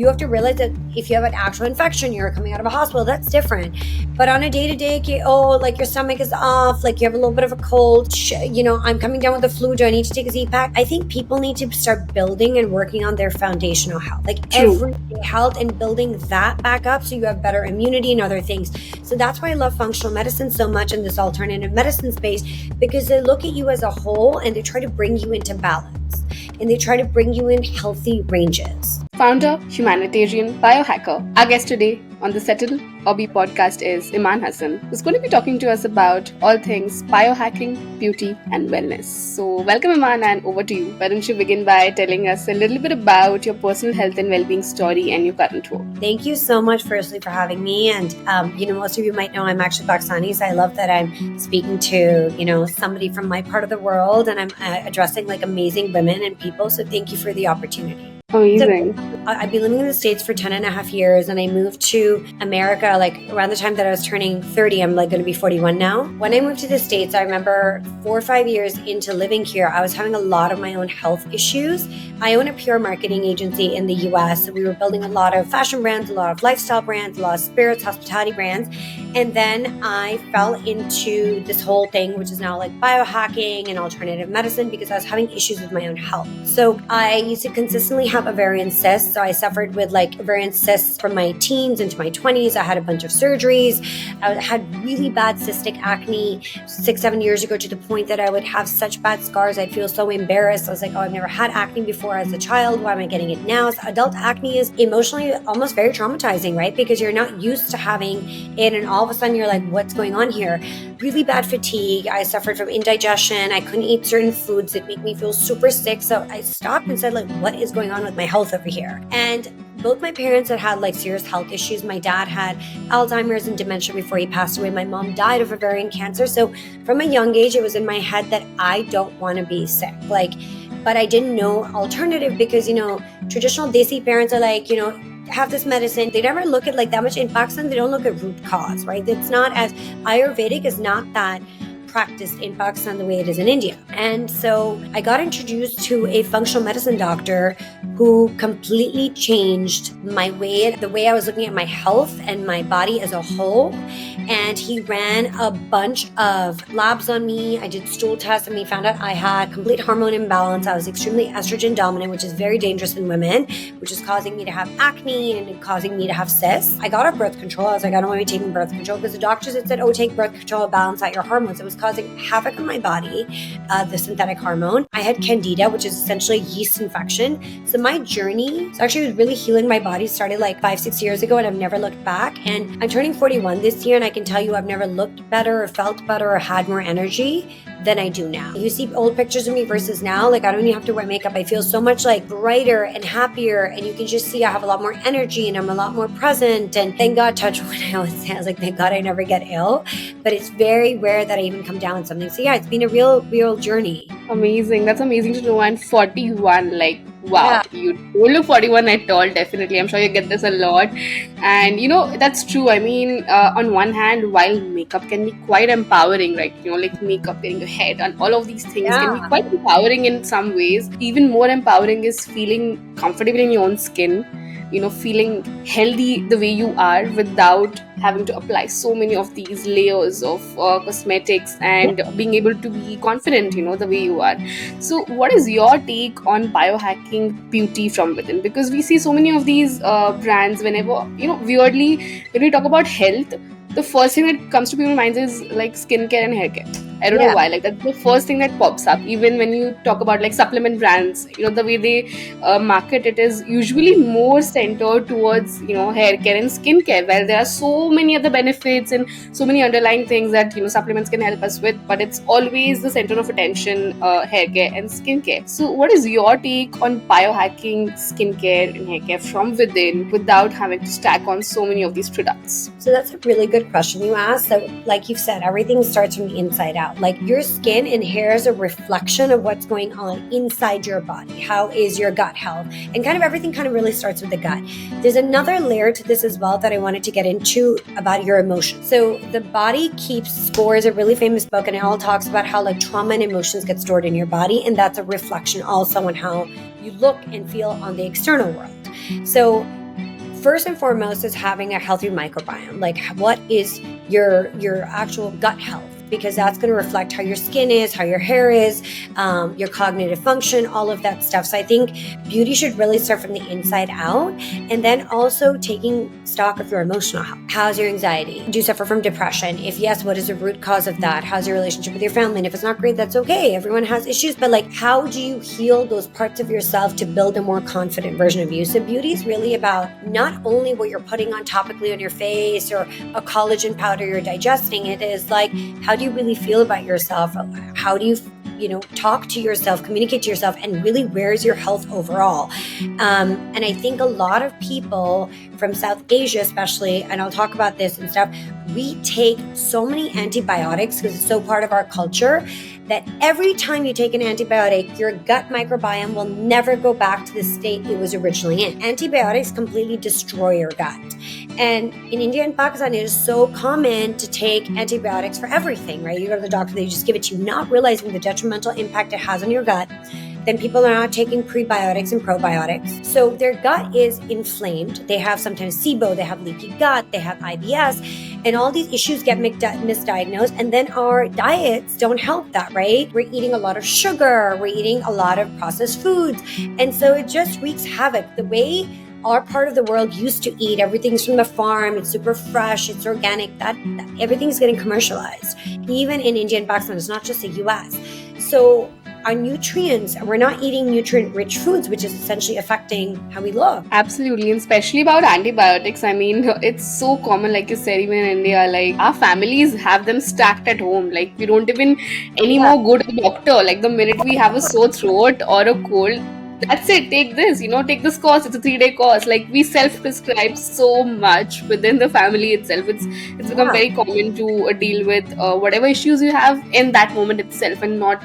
You have to realize that if you have an actual infection, you're coming out of a hospital, that's different. But on a day-to-day, like your stomach is off, like you have a little bit of a cold, I'm coming down with the flu, do I need to take a Z-Pack? I think people need to start building and working on their foundational health, like everyday health, and building that back up so you have better immunity and other things. So that's why I love functional medicine so much in this alternative medicine space, because they look at you as a whole and they try to bring you into balance and they try to bring you in healthy ranges. Founder, humanitarian, biohacker. Our guest today on the Settle or Be podcast is Iman Hasan, who's going to be talking to us about all things biohacking, beauty, and wellness. So welcome, Iman, and over to you. Why don't you begin by telling us a little bit about your personal health and well-being story and your current work? Thank you so much, firstly, for having me. And, most of you might know I'm actually Pakistani, so I love that I'm speaking to, somebody from my part of the world, and I'm addressing like amazing women and people. So thank you for the opportunity. Amazing. So, I've been living in the States for 10 and a half years, and I moved to America like around the time that I was turning 30. I'm like going to be 41 now. When I moved to the States, I remember 4 or 5 years into living here, I was having a lot of my own health issues. I own a PR marketing agency in the US. We were building a lot of fashion brands, a lot of lifestyle brands, a lot of spirits, hospitality brands. And then I fell into this whole thing, which is now like biohacking and alternative medicine, because I was having issues with my own health. So I used to consistently have ovarian cysts. So I suffered with like ovarian cysts from my teens into my 20s. I had a bunch of surgeries. I had really bad cystic acne 6-7 years ago, to the point that I would have such bad scars. I'd feel so embarrassed. I was like, I've never had acne before as a child. Why am I getting it now? So adult acne is emotionally almost very traumatizing, right? Because you're not used to having it, and all of a sudden you're like, what's going on here? Really bad fatigue. I suffered from indigestion. I couldn't eat certain foods that make me feel super sick. So I stopped and said, like, what is going on with my health over here? And both my parents had like serious health issues. My dad had Alzheimer's and dementia before he passed away. My mom died of ovarian cancer. So from a young age, it was in my head that I don't want to be sick. But I didn't know alternative, because, traditional Desi parents are like, have this medicine. They never look at like that much. In Pakistan, they don't look at root cause, right? It's not as Ayurvedic is not that practiced in Pakistan the way it is in India. And so I got introduced to a functional medicine doctor who completely changed the way I was looking at my health and my body as a whole. And he ran a bunch of labs on me. I did stool tests, and we found out I had complete hormone imbalance. I was extremely estrogen dominant, which is very dangerous in women, which is causing me to have acne and causing me to have cysts. I got off birth control. I was like, I don't want to be taking birth control, because the doctors had said, take birth control, balance out your hormones. It was causing havoc on my body, the synthetic hormone. I had candida, which is essentially a yeast infection. So my journey actually was really healing my body. Started like 5-6 years ago, and I've never looked back. And I'm turning 41 this year, and I can tell you I've never looked better or felt better or had more energy than I do now. You see old pictures of me versus now, like I don't even have to wear makeup. I feel so much like brighter and happier, and you can just see I have a lot more energy and I'm a lot more present. And thank God, touch wood, I was like, thank God I never get ill. But it's very rare that I even come down with something. So yeah, it's been a real journey. Amazing. That's amazing to know. And 41, like, wow, yeah. You don't look 41 at all, definitely. I'm sure you get this a lot. And, that's true. I mean, on one hand, while makeup can be quite empowering, right? Like makeup, getting your hair done, all of these things can be quite empowering in some ways. Even more empowering is feeling comfortable in your own skin, feeling healthy the way you are without having to apply so many of these layers of cosmetics, and being able to be confident, the way you are. So what is your take on biohacking beauty from within? Because we see so many of these brands whenever, weirdly, when we talk about health, the first thing that comes to people's minds is like skincare and haircare. I don't know why, like that's the first thing that pops up. Even when you talk about like supplement brands, the way they market it is usually more centered towards, hair care and skincare, where there are so many other benefits and so many underlying things that, supplements can help us with, but it's always the center of attention, hair care and skincare. So what is your take on biohacking skincare and hair care from within without having to stack on so many of these products? So that's a really good question you asked. So like you said, everything starts from the inside out. Like your skin and hair is a reflection of what's going on inside your body. How is your gut health? And kind of everything kind of really starts with the gut. There's another layer to this as well that I wanted to get into about your emotions. So the body keeps score is a really famous book, and it all talks about how like trauma and emotions get stored in your body. And that's a reflection also on how you look and feel on the external world. So first and foremost is having a healthy microbiome. Like, what is your actual gut health? Because that's going to reflect how your skin is, how your hair is, your cognitive function, all of that stuff. So I think beauty should really start from the inside out. And then also taking stock of your emotional health. How's your anxiety? Do you suffer from depression? If yes, what is the root cause of that? How's your relationship with your family? And if it's not great, that's okay. Everyone has issues. But like, how do you heal those parts of yourself to build a more confident version of you? So beauty is really about not only what you're putting on topically on your face or a collagen powder you're digesting. It is like, how do you really feel about yourself? How do you talk to yourself, communicate to yourself, and really where's your health overall? And I think a lot of people from South Asia especially, and I'll talk about this and stuff, we take so many antibiotics because it's so part of our culture that every time you take an antibiotic, your gut microbiome will never go back to the state it was originally in. Antibiotics completely destroy your gut. And in India and Pakistan, it is so common to take antibiotics for everything, right? You go to the doctor, they just give it to you, not realizing the detrimental impact it has on your gut. Then people are not taking prebiotics and probiotics. So their gut is inflamed. They have sometimes SIBO, they have leaky gut, they have IBS, and all these issues get misdiagnosed. And then our diets don't help that, right? We're eating a lot of sugar, we're eating a lot of processed foods. And so it just wreaks havoc. The way our part of the world used to eat, everything's from the farm, it's super fresh, it's organic, that everything's getting commercialized. Even in India and Pakistan, it's not just the US. So our nutrients, we're not eating nutrient-rich foods, which is essentially affecting how we look. Absolutely, and especially about antibiotics. I mean, it's so common, like you said, even in India, like our families have them stacked at home. Like we don't even anymore go to the doctor. Like the minute we have a sore throat or a cold, that's it, take this, take this course, it's a 3-day course. Like we self-prescribe so much within the family itself. It's become very common to deal with whatever issues you have in that moment itself, and not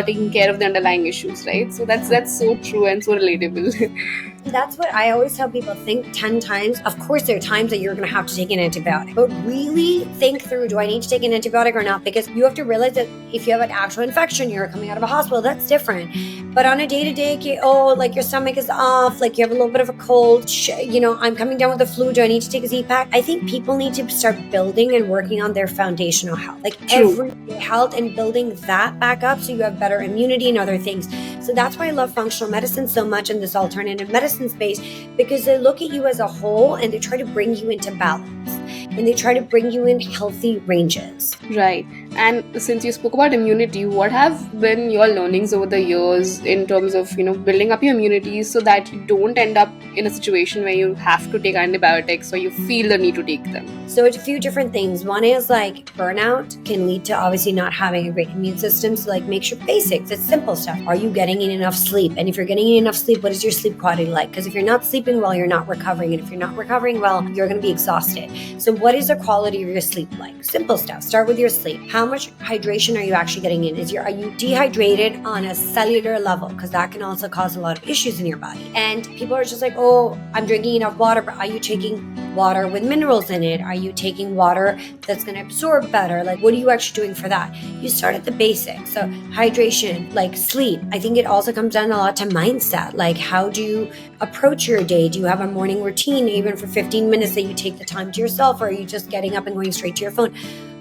taking care of the underlying issues, right? So that's so true and so relatable. That's what I always tell people, think 10 times. Of course, there are times that you're going to have to take an antibiotic, but really think through, do I need to take an antibiotic or not? Because you have to realize that if you have an actual infection, you're coming out of a hospital, that's different. But on a day-to-day, like your stomach is off, like you have a little bit of a cold, I'm coming down with the flu, do I need to take a Z-Pack? I think people need to start building and working on their foundational health, like everyday health, and building that back up so you have better immunity and other things. So that's why I love functional medicine so much in this alternative medicine space, because they look at you as a whole and they try to bring you into balance and they try to bring you in healthy ranges. Right. And since you spoke about immunity, what have been your learnings over the years in terms of, building up your immunity so that you don't end up in a situation where you have to take antibiotics or you feel the need to take them? So it's a few different things. One is like burnout can lead to obviously not having a great immune system. So like make sure basics, it's simple stuff. Are you getting in enough sleep? And if you're getting in enough sleep, what is your sleep quality like? Because if you're not sleeping well, you're not recovering. And if you're not recovering well, you're going to be exhausted. So what is the quality of your sleep like? Simple stuff. Start with your sleep. How much hydration are you actually getting in? Are you dehydrated on a cellular level? Because that can also cause a lot of issues in your body. And people are just like, oh, I'm drinking enough water, but are you taking water with minerals in it? Are you taking water that's going to absorb better? Like, what are you actually doing for that? You start at the basics. So hydration, like sleep. I think it also comes down a lot to mindset. Like, how do you approach your day? Do you have a morning routine, even for 15 minutes that you take the time to yourself? Or are you just getting up and going straight to your phone?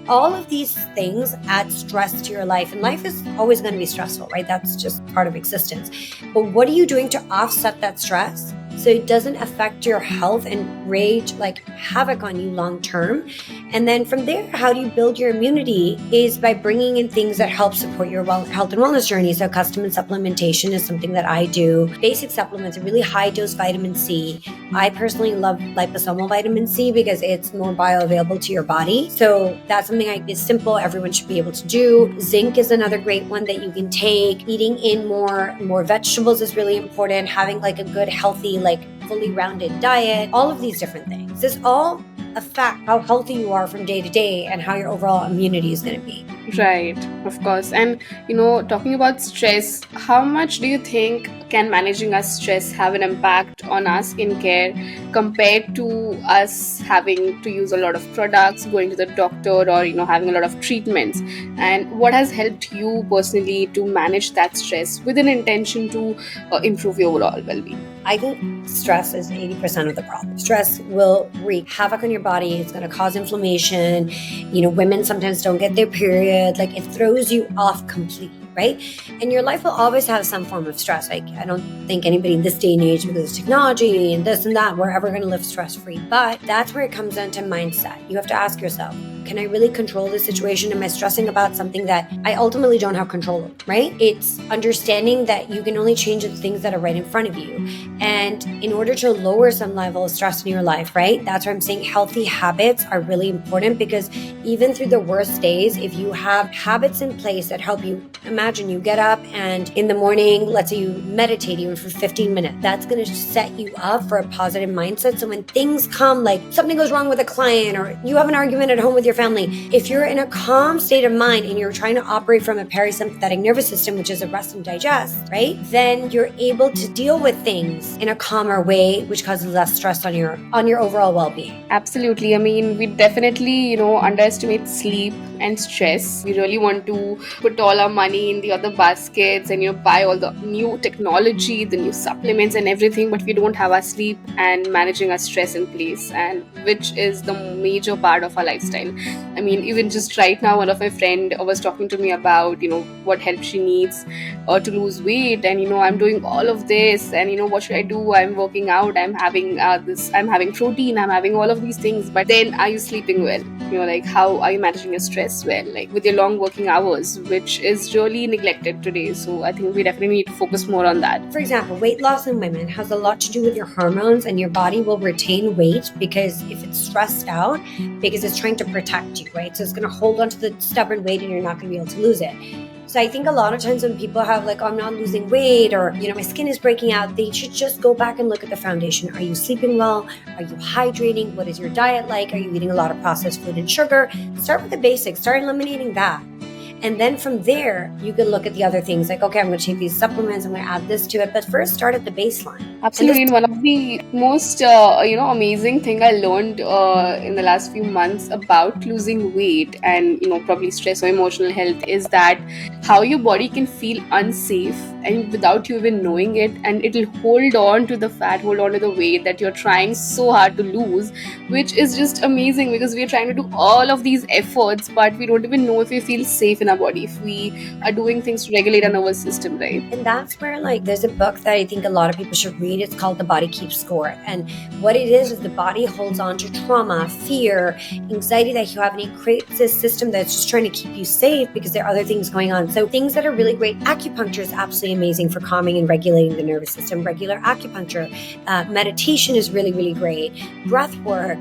All of these things add stress to your life, and life is always going to be stressful, right? That's just part of existence. But what are you doing to offset that stress so it doesn't affect your health and rage like havoc on you long term? And then from there, how do you build your immunity is by bringing in things that help support your health and wellness journey. So custom and supplementation is something that I do. Basic supplements, a really high dose vitamin C. I personally love liposomal vitamin C because it's more bioavailable to your body. So that's something is simple, everyone should be able to do. Zinc is another great one that you can take. Eating in more vegetables is really important. Having like a good, healthy, like fully rounded diet. All of these different things. This all affect how healthy you are from day to day and how your overall immunity is going to be. Right, of course. And talking about stress, how much do you think can managing our stress have an impact on us in care compared to us having to use a lot of products, going to the doctor, or having a lot of treatments? And what has helped you personally to manage that stress with an intention to improve your overall well-being? I think stress is 80% of the problem. Stress will wreak havoc on your body. It's going to cause inflammation. Women sometimes don't get their period. Like, it throws you off completely, right? And your life will always have some form of stress. Like, I don't think anybody in this day and age, because of technology and this and that, we're ever going to live stress-free. But that's where it comes down to mindset. You have to ask yourself, can I really control this situation? Am I stressing about something that I ultimately don't have control of, right? It's understanding that you can only change the things that are right in front of you. And in order to lower some level of stress in your life, right? That's why I'm saying healthy habits are really important, because even through the worst days, if you have habits in place that help you, imagine you get up and in the morning, let's say you meditate even for 15 minutes, that's going to set you up for a positive mindset. So when things come, like something goes wrong with a client or you have an argument at home with your family, if you're in a calm state of mind and you're trying to operate from a parasympathetic nervous system, which is a rest and digest, right? Then you're able to deal with things in a calmer way, which causes less stress on your overall well-being. Absolutely. I mean, we definitely, underestimate sleep and stress. We really want to put all our money in the other baskets and, buy all the new technology, the new supplements and everything, but we don't have our sleep and managing our stress in place, and which is the major part of our lifestyle. I mean, even just right now, one of my friend was talking to me about, what help she needs to lose weight. And, I'm doing all of this and, what should I do? I'm working out, I'm having I'm having protein, I'm having all of these things. But then are you sleeping well? Like, how are you managing your stress well? Like with your long working hours, which is really neglected today. So I think we definitely need to focus more on that. For example, weight loss in women has a lot to do with your hormones, and your body will retain weight because if it's stressed out, because it's trying to protect you, right? So it's going to hold onto the stubborn weight and you're not going to be able to lose it. So I think a lot of times when people have like, oh, I'm not losing weight, or, my skin is breaking out, they should just go back and look at the foundation. Are you sleeping well? Are you hydrating? What is your diet like? Are you eating a lot of processed food and sugar? Start with the basics. Start eliminating that. And then from there, you can look at the other things like, okay, I'm going to take these supplements, I'm going to add this to it. But first, start at the baseline. Absolutely. And one of the most, amazing thing I learned in the last few months about losing weight and, probably stress or emotional health is that how your body can feel unsafe and without you even knowing it. And it'll hold on to the fat, hold on to the weight that you're trying so hard to lose, which is just amazing because we're trying to do all of these efforts, but we don't even know if we feel safe in our body, if we are doing things to regulate our nervous system, right? And that's where, like, there's a book that I think a lot of people should read. It's called The Body Keeps Score. And what it is the body holds on to trauma, fear, anxiety that you have, and it creates this system that's just trying to keep you safe because there are other things going on. So things that are really great, acupuncture is absolutely amazing for calming and regulating the nervous system. Regular acupuncture, meditation is really, really great. Breath work,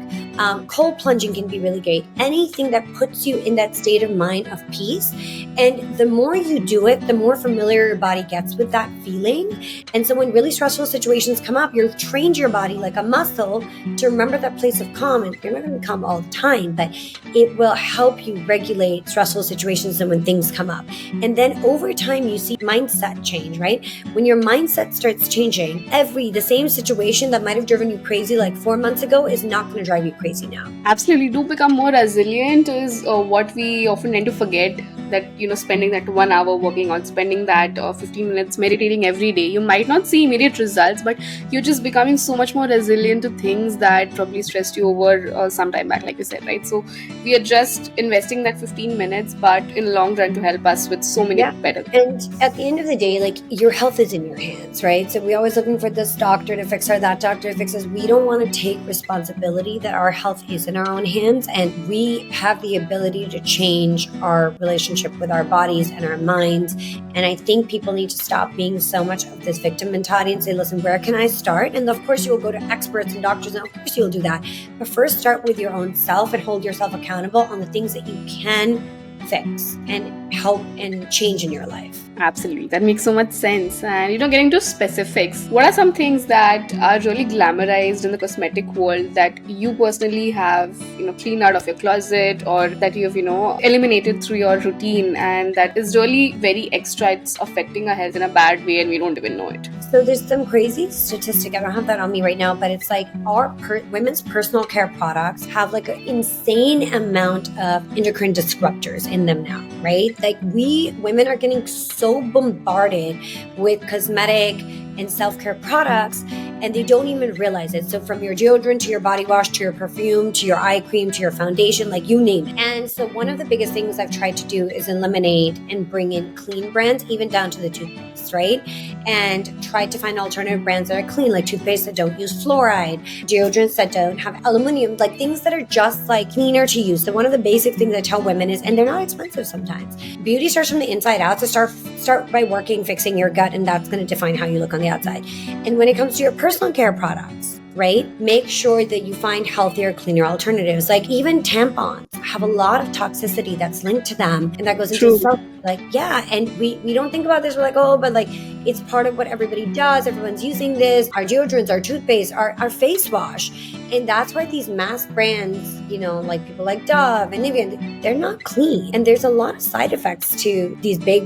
cold plunging can be really great. Anything that puts you in that state of mind of peace. And the more you do it, the more familiar your body gets with that feeling. And so when really stressful situations come up, you've trained your body like a muscle to remember that place of calm. And you're not going to be calm all the time, but it will help you regulate stressful situations and when things come up. And then over time, you see mindset change, right? When your mindset starts changing, the same situation that might have driven you crazy like 4 months ago is not going to drive you crazy now. Absolutely. Do become more resilient is what we often tend to forget, that spending that 1 hour working on, spending that 15 minutes meditating every day, you might not see immediate results, but you're just becoming so much more resilient to things that probably stressed you over some time back, like you said, right? So we are just investing that 15 minutes, but in the long run to help us with so many better things. And at the end of the day, like, your health is in your hands, right? So we're always looking for this doctor to fix her, that doctor to fix us. We don't want to take responsibility that our health is in our own hands, and we have the ability to change our relationship with our bodies and our minds. And I think people need to stop being so much of this victim mentality and say, listen, where can I start? And of course you'll go to experts and doctors, and of course you'll do that. But first start with your own self and hold yourself accountable on the things that you can fix and help and change in your life. Absolutely. That makes so much sense. And, getting to specifics, what are some things that are really glamorized in the cosmetic world that you personally have, cleaned out of your closet, or that you have, eliminated through your routine, and that is really very extra? It's affecting our health in a bad way and we don't even know it. So there's some crazy statistic. I don't have that on me right now, but it's like our women's personal care products have like an insane amount of endocrine disruptors in them now, right? Like, we women are getting so bombarded with cosmetic and self-care products, and they don't even realize it. So from your deodorant to your body wash to your perfume to your eye cream to your foundation, like you name it. And so one of the biggest things I've tried to do is eliminate and bring in clean brands, even down to the toothpaste, right? And try to find alternative brands that are clean, like toothpaste that don't use fluoride, deodorants that don't have aluminum, like things that are just like cleaner to use. So one of the basic things I tell women is, and they're not expensive sometimes, beauty starts from the inside out. So start by fixing your gut, and that's going to define how you look on the outside. And when it comes to your personal care products, right? Make sure that you find healthier, cleaner alternatives. Like even tampons have a lot of toxicity that's linked to them, and that goes into and we don't think about this. We're like, oh, but like it's part of what everybody does. Everyone's using this. Our deodorants, our toothpaste, our face wash. And that's why these mass brands, like people like Dove and Nivea, they're not clean. And there's a lot of side effects to these big,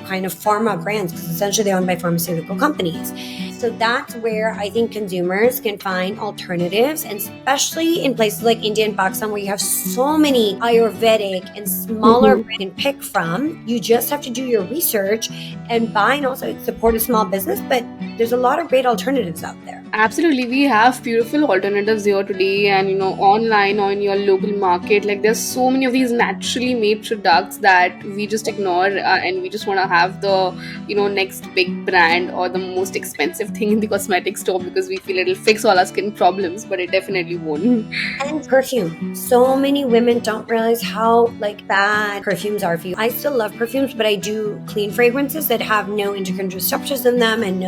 kind of pharma brands, because essentially they're owned by pharmaceutical companies. So that's where I think consumers can find alternatives, and especially in places like India and Pakistan, where you have so many Ayurvedic and smaller brands you can pick from. You just have to do your research and buy, and also support a small business. But there's a lot of great alternatives out there. Absolutely, we have beautiful alternatives here today, and online or in your local market, like there's so many of these naturally made products that we just ignore, and we just want to have the next big brand or the most expensive thing in the cosmetic store, because we feel it'll fix all our skin problems, but it definitely won't. And perfume. So many women don't realize how bad perfumes are for you. I still love perfumes, but I do clean fragrances that have no endocrine disruptors in them and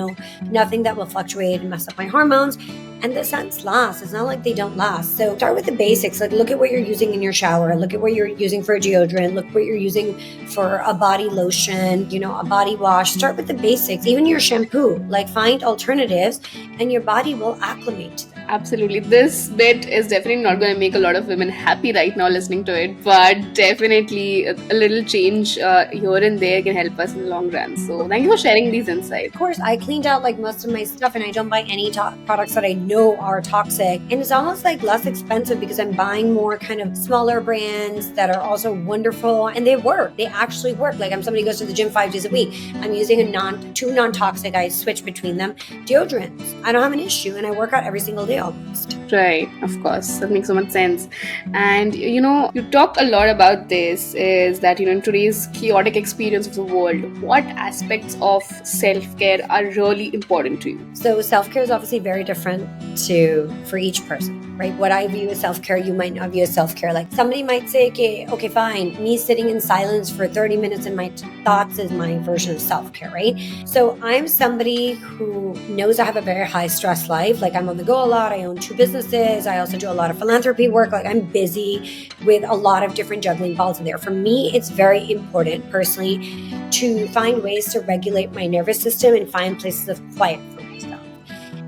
nothing that will fluctuate and mess up my hormones. And the scents last. It's not like they don't last. So start with the basics. Like look at what you're using in your shower. Look at what you're using for a deodorant. Look what you're using for a body lotion, a body wash. Start with the basics. Even your shampoo. Find alternatives, and your body will acclimate to them. Absolutely. This bit is definitely not going to make a lot of women happy right now listening to it, but definitely a little change here and there can help us in the long run. So thank you for sharing these insights. Of course, I cleaned out most of my stuff, and I don't buy any products that I know are toxic. And it's almost less expensive because I'm buying more kind of smaller brands that are also wonderful, and they work. They actually work. I'm somebody who goes to the gym 5 days a week. I'm using two non-toxic. I switch between them. Deodorants. I don't have an issue, and I work out every single day almost. Right, of course, that makes so much sense. And you talk a lot about this, is that in today's chaotic experience of the world, what aspects of self-care are really important to you? So self-care is obviously very different for each person, right? What I view as self-care, you might not view as self-care. Somebody might say, okay, fine, me sitting in silence for 30 minutes in my thoughts is my version of self-care, right? So I'm somebody who knows I have a very high stress life. I'm on the go a lot. I own 2 businesses. I also do a lot of philanthropy work. I'm busy with a lot of different juggling balls in there. For me, it's very important personally to find ways to regulate my nervous system and find places of quiet for myself.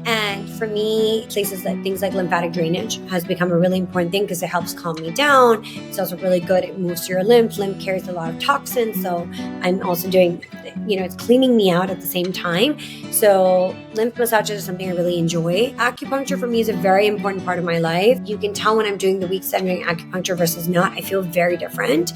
And for me, things like lymphatic drainage has become a really important thing because it helps calm me down. It's also really good. It moves your lymph. Lymph carries a lot of toxins. So I'm also doing, it's cleaning me out at the same time. So lymph massages is something I really enjoy. Acupuncture for me is a very important part of my life. You can tell when I'm doing the weeks that I'm doing acupuncture versus not. I feel very different.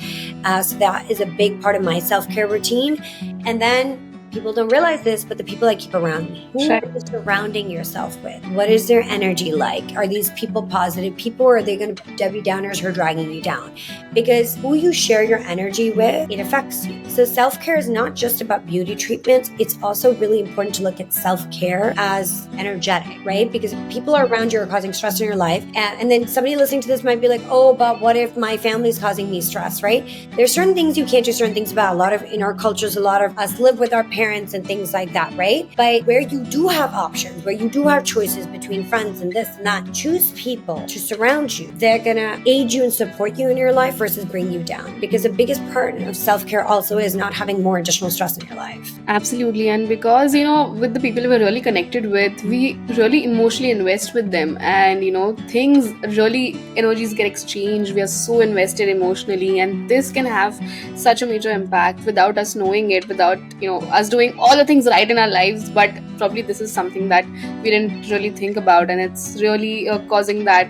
So that is a big part of my self-care routine. And then people don't realize this, but the people I keep around me. Who are you surrounding yourself with? What is their energy like? Are these people positive people, or are they going to be Debbie Downers who are dragging you down? Because who you share your energy with, it affects you. So self-care is not just about beauty treatments. It's also really important to look at self-care as energetic, right? Because people are around you are causing stress in your life. And then somebody listening to this might be like, oh, but what if my family's causing me stress, right? There's certain things you can't do certain things about. In our cultures, a lot of us live with our parents and things like that, right? But where you do have options, where you do have choices between friends and this and that, choose people to surround you. They're gonna aid you and support you in your life versus bring you down. Because the biggest part of self-care also is not having more additional stress in your life. Absolutely. And because, with the people we're really connected with, we really emotionally invest with them. And, things really, energies get exchanged. We are so invested emotionally. And this can have such a major impact without us knowing it, without, us doing all the things right in our lives. But probably this is something that we didn't really think about. And it's really causing that,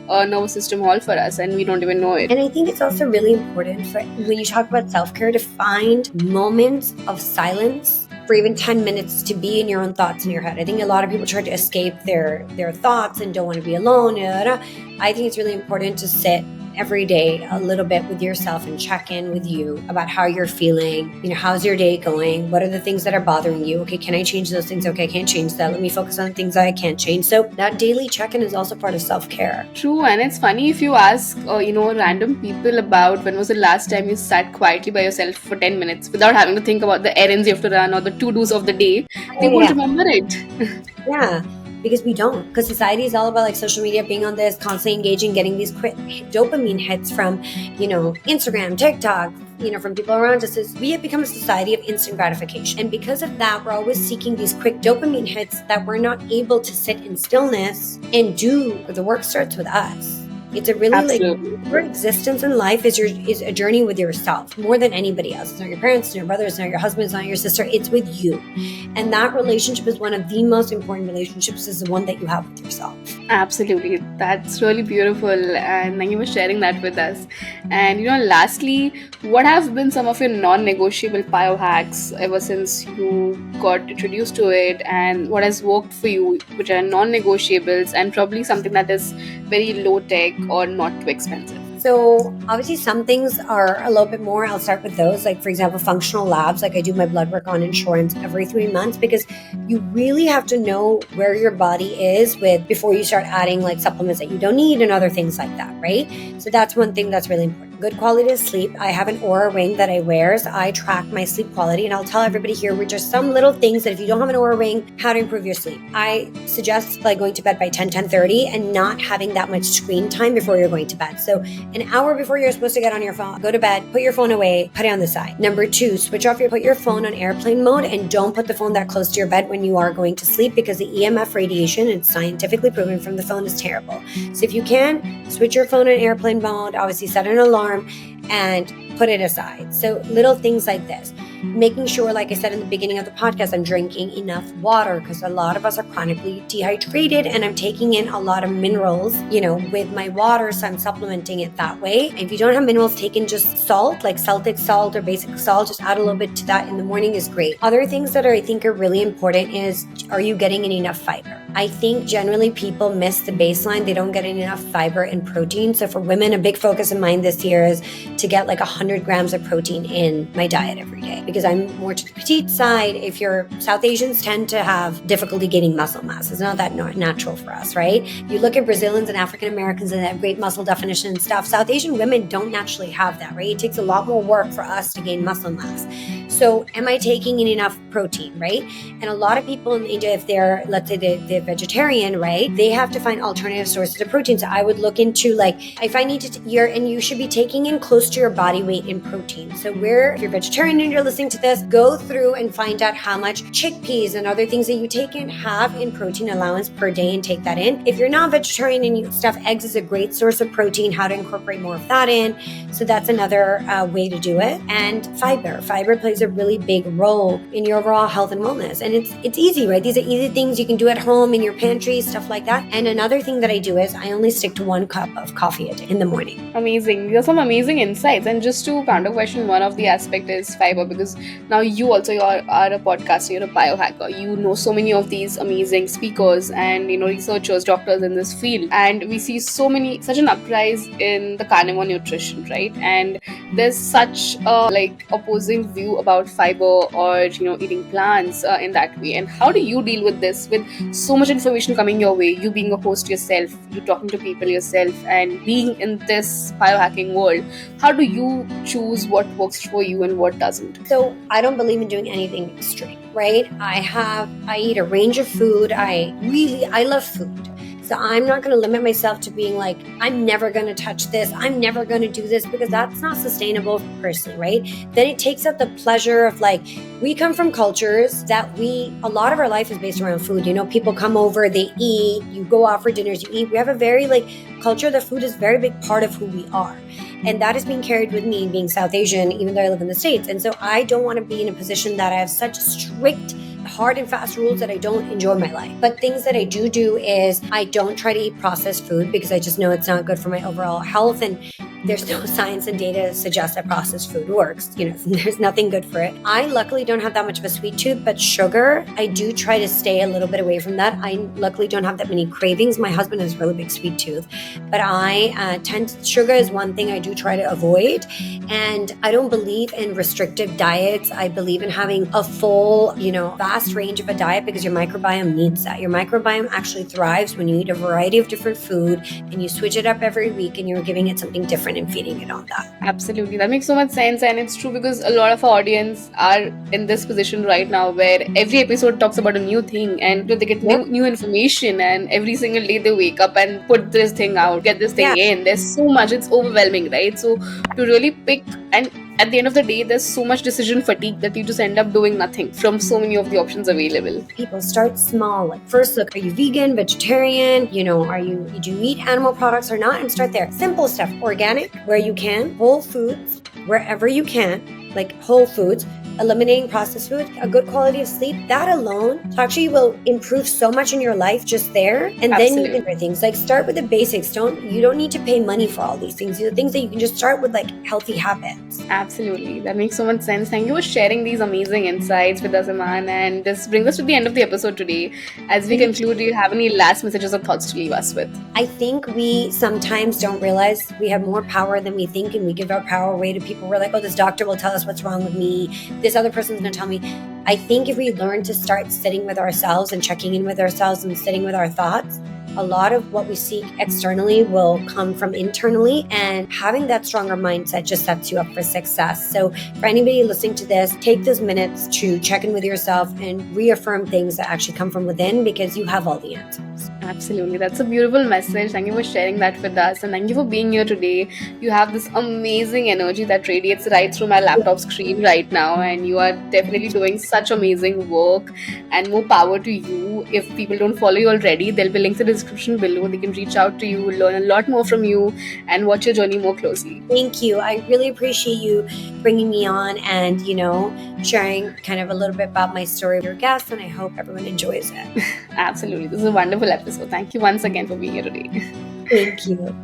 nervous system all for us, and we don't even know it. And I think it's also really important for when you talk about self-care to find moments of silence for even 10 minutes to be in your own thoughts in your head. I think a lot of people try to escape their thoughts and don't want to be alone. I think it's really important to sit every day a little bit with yourself and check in with you about how you're feeling. How's your day going? What are the things that are bothering you? Okay, can I change those things? Okay, I can't change that. Let me focus on the things that I can't change. So that daily check-in is also part of self-care. True, and it's funny if you ask, random people about when was the last time you sat quietly by yourself for 10 minutes without having to think about the errands you have to run or the to-dos of the day. They won't remember it. Yeah. Because we don't. Because society is all about like social media, being on this, constantly engaging, getting these quick dopamine hits from, Instagram, TikTok, from people around us. We have become a society of instant gratification. And because of that, we're always seeking these quick dopamine hits that we're not able to sit in stillness and do. The work starts with us. It's a really your existence in life is a journey with yourself more than anybody else. It's not your parents, it's not your brothers, it's not your husband, it's not your sister. It's with you, and that relationship is one of the most important relationships. Is the one that you have with yourself. Absolutely, that's really beautiful, and thank you for sharing that with us. And lastly, what have been some of your non-negotiable biohacks ever since you got introduced to it, and what has worked for you, which are non-negotiables, and probably something that is very low tech or not too expensive? So obviously some things are a little bit more. I'll start with those. Like, for example, functional labs. Like, I do my blood work on insurance every 3 months because you really have to know where your body is before you start adding like supplements that you don't need and other things like that, right? So that's one thing that's really important. Good quality of sleep. I have an Aura ring that I wear, so I track my sleep quality, and I'll tell everybody here, which are some little things that if you don't have an Aura ring, how to improve your sleep. I suggest like going to bed by 10:30 and not having that much screen time before you're going to bed. So an hour before you're supposed to get on your phone, go to bed, put your phone away, put it on the side. Number 2, put your phone on airplane mode and don't put the phone that close to your bed when you are going to sleep, because the EMF radiation, it's scientifically proven, from the phone is terrible. So if you can, switch your phone on airplane mode, obviously set an alarm and put it aside. So little things like this. Making sure, like I said in the beginning of the podcast, I'm drinking enough water, because a lot of us are chronically dehydrated, and I'm taking in a lot of minerals, with my water. So I'm supplementing it that way. If you don't have minerals, take in just salt, like Celtic salt or basic salt. Just add a little bit to that in the morning is great. Other things that I think are really important is, are you getting in enough fiber? I think generally people miss the baseline. They don't get in enough fiber and protein. So for women, a big focus of mine this year is to get like 100 grams of protein in my diet every day, because I'm more to the petite side. If you're South Asians, tend to have difficulty gaining muscle mass. It's not that natural for us, right? You look at Brazilians and African Americans and they have great muscle definition and stuff. South Asian women don't naturally have that, right? It takes a lot more work for us to gain muscle mass. So am I taking in enough protein, right? And a lot of people in India, if they're, let's say they're vegetarian, right? They have to find alternative sources of protein. So I would look into like, if I need to, and you should be taking in close to your body weight in protein. So if you're vegetarian and you're listening to this, go through and find out how much chickpeas and other things that you take in have in protein allowance per day and take that in. If you're not vegetarian and you stuff, eggs is a great source of protein, how to incorporate more of that in. So that's another way to do it. And fiber plays a really big role in your overall health and wellness. And it's easy, right? These are easy things you can do at home, in your pantry, stuff like that. And another thing that I do is I only stick to 1 cup of coffee a day in the morning. Amazing. These are some amazing insights. And just to counter question, one of the aspect is fiber, because now you also are a podcaster, you're a biohacker. You know so many of these amazing speakers and researchers, doctors in this field. And we see such an uprise in the carnivore nutrition, right? And there's such a opposing view about fiber or eating plants in that way. And how do you deal with this, with so much information coming your way, you being a host yourself, you talking to people yourself, and being in this biohacking world? How do you choose what works for you and what doesn't? So I don't believe in doing anything extreme, right? I eat a range of food. I love food. So I'm not going to limit myself to being like, I'm never going to touch this, I'm never going to do this, because that's not sustainable personally, right? Then it takes out the pleasure of we come from cultures that a lot of our life is based around food. People come over, they eat, you go out for dinners, you eat. We have a very culture that food is a very big part of who we are. And that is being carried with me being South Asian, even though I live in the States. And so I don't want to be in a position that I have such strict, hard and fast rules that I don't enjoy my life. But things that I do is I don't try to eat processed food, because I just know it's not good for my overall health. And there's no science and data to suggest that processed food works. There's nothing good for it. I luckily don't have that much of a sweet tooth, but sugar, I do try to stay a little bit away from that. I luckily don't have that many cravings. My husband has a really big sweet tooth, but sugar is one thing I do try to avoid. And I don't believe in restrictive diets. I believe in having a full, vast range of a diet, because your microbiome needs that. Your microbiome actually thrives when you eat a variety of different food and you switch it up every week and you're giving it something different and feeding it on that. Absolutely. That makes so much sense. And it's true, because a lot of our audience are in this position right now where every episode talks about a new thing, and they get new information, and every single day they wake up and put this thing out, get this thing in. There's so much, it's overwhelming, right? So to really pick, and at the end of the day, there's so much decision fatigue that you just end up doing nothing from so many of the options available. People start small. Like, first look, are you vegan, vegetarian? Do you eat animal products or not? And start there. Simple stuff. Organic, where you can. Whole foods, wherever you can. Like whole foods. Eliminating processed food, a good quality of sleep, that alone actually will improve so much in your life just there. And then you can do things like start with the basics. You don't need to pay money for all these things. These are things that you can just start with, like healthy habits. Absolutely. That makes so much sense. Thank you for sharing these amazing insights with us, Iman. And this brings us to the end of the episode today. As we conclude, do you have any last messages or thoughts to leave us with? I think we sometimes don't realize we have more power than we think, and we give our power away to people. We're like, oh, this doctor will tell us what's wrong with me. This other person's going to tell me. I think if we learn to start sitting with ourselves and checking in with ourselves and sitting with our thoughts, a lot of what we seek externally will come from internally, and having that stronger mindset just sets you up for success. So for anybody listening to this, take those minutes to check in with yourself and reaffirm things that actually come from within, because you have all the answers. Absolutely. That's a beautiful message. Thank you for sharing that with us, and thank you for being here today. You have this amazing energy that radiates right through my laptop screen right now, and you are definitely doing such amazing work, and more power to you. If people don't follow you already, there'll be links in the description below. They can reach out to you, learn a lot more from you, and watch your journey more closely. Thank you. I really appreciate you bringing me on and, sharing kind of a little bit about my story with your guests, and I hope everyone enjoys it. Absolutely. This is a wonderful episode. Thank you once again for being here today. Thank you.